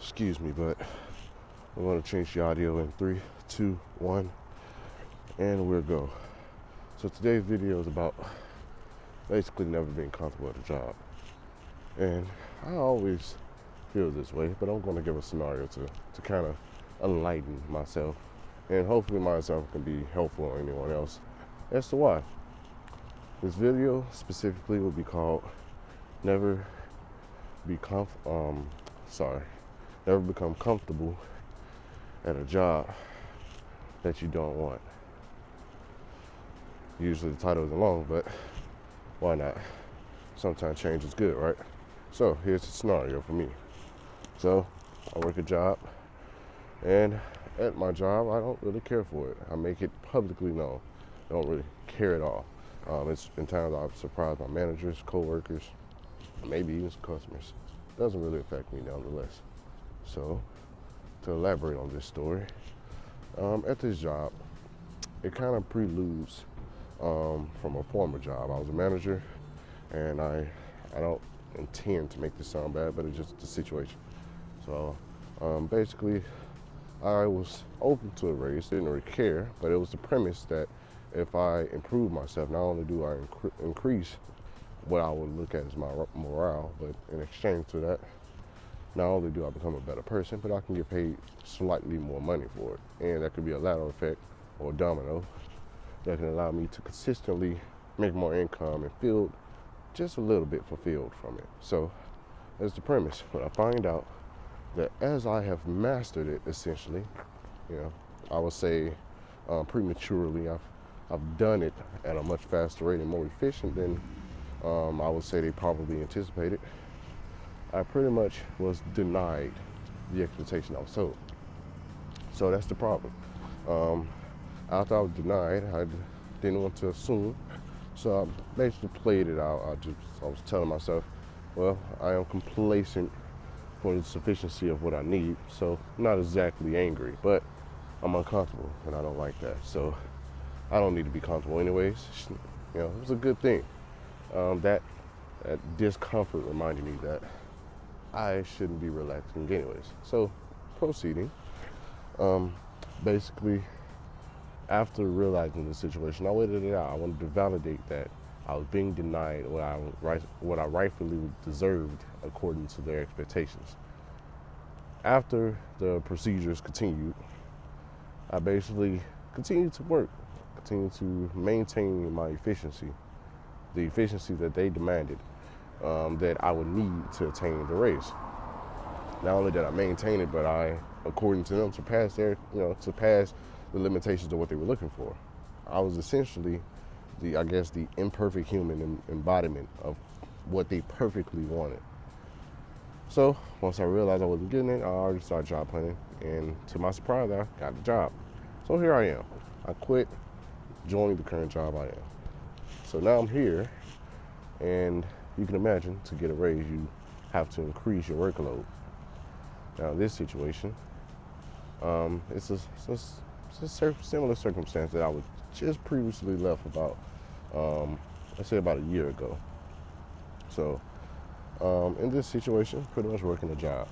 Excuse me, but I'm going to change the audio in 3, 2, 1, and we'll go. So today's video is about basically never being comfortable at a job. And I always feel this way, but I'm going to give a scenario to kind of enlighten myself, and hopefully myself can be helpful or anyone else as to why. This video specifically will be called Never Become Comfortable at a Job That You Don't Want. Usually the title isn't long, but why not? Sometimes change is good, right? So here's the scenario for me. So I work a job, and at my job I don't really care for it. I make it publicly known. I don't really care at all. It's in times I've surprised my managers, co-workers, maybe even some customers. It doesn't really affect me nonetheless. So to elaborate on this story, at this job, it kind of preludes from a former job. I was a manager, and I don't intend to make this sound bad, but it's just the situation. So basically, I was open to a raise, didn't really care, but it was the premise that if I improve myself, not only do I increase what I would look at as my morale, but in exchange to that, not only do I become a better person, but I can get paid slightly more money for it. And that could be a ladder effect or a domino that can allow me to consistently make more income and feel just a little bit fulfilled from it. So that's the premise. But I find out that as I have mastered it, essentially, I would say prematurely, I've done it at a much faster rate and more efficient than I would say they probably anticipated. I pretty much was denied the expectation I was told. So that's the problem. After I was denied, I didn't want to assume. So I basically played it out. I was telling myself, well, I am complacent for the sufficiency of what I need. So I'm not exactly angry, but I'm uncomfortable, and I don't like that. So I don't need to be comfortable anyways. It was a good thing. That discomfort reminded me that I shouldn't be relaxing anyways. So proceeding, basically, after realizing the situation, I waited it out. I wanted to validate that I was being denied what I rightfully deserved according to their expectations. After the procedures continued, I basically continued to work, continued to maintain my efficiency, the efficiency that they demanded, that I would need to attain the raise. Not only did I maintain it, but I, according to them, surpassed the limitations of what they were looking for. I was essentially the imperfect human embodiment of what they perfectly wanted. So once I realized I wasn't getting it, I already started job hunting, and to my surprise, I got the job. So here I am. I quit, joining the current job I am. So now I'm here, and you can imagine, to get a raise, you have to increase your workload. Now, in this situation, it's a similar circumstance that I was just previously left about, let's say about a year ago. So, in this situation, pretty much working a job.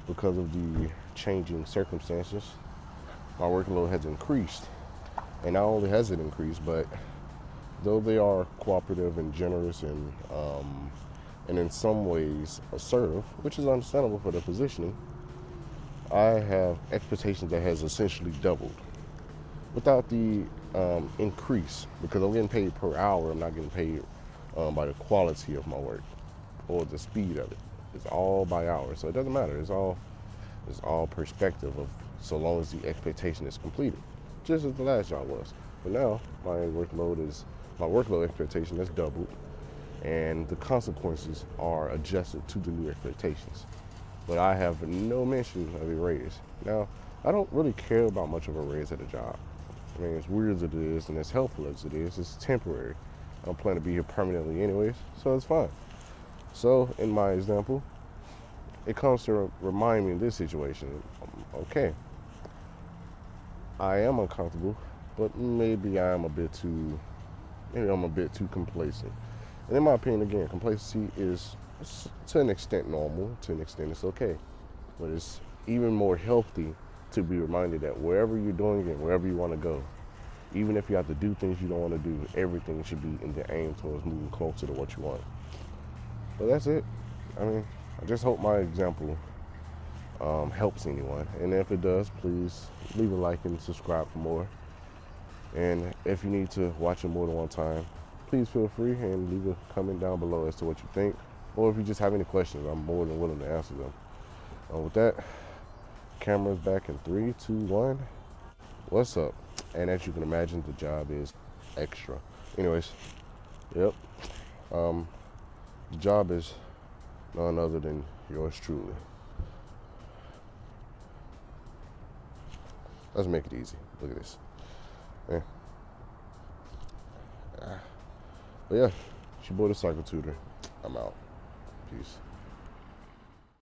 Because of the changing circumstances, my workload has increased. And not only has it increased, but though they are cooperative and generous and in some ways assertive, which is understandable for the positioning, I have expectations that has essentially doubled without the increase, because I'm getting paid per hour. I'm not getting paid by the quality of my work or the speed of it. It's all by hour, so it doesn't matter. It's all perspective of so long as the expectation is completed, just as the last job was. But now my workload expectation has doubled, and the consequences are adjusted to the new expectations. But I have no mention of a raise. Now, I don't really care about much of a raise at a job. I mean, as weird as it is and as helpful as it is, it's temporary. I don't plan to be here permanently anyways, so it's fine. So, in my example, it comes to remind me in this situation, okay, I am uncomfortable, but maybe I'm a bit too complacent. And in my opinion, again, complacency is to an extent normal, to an extent it's okay. But it's even more healthy to be reminded that wherever you're doing it, wherever you want to go, even if you have to do things you don't want to do, everything should be in the aim towards moving closer to what you want. But that's it. I mean, I just hope my example helps anyone. And if it does, please leave a like and subscribe for more. And if you need to watch it more than one time, please feel free and leave a comment down below as to what you think. Or if you just have any questions, I'm more than willing to answer them. With that, camera's back in 3, 2, 1. What's up? And as you can imagine, the job is extra. Anyways, yep. The job is none other than yours truly. Let's make it easy. Look at this. Yeah. But yeah, it's your boy the PsychoTutor. I'm out. Peace.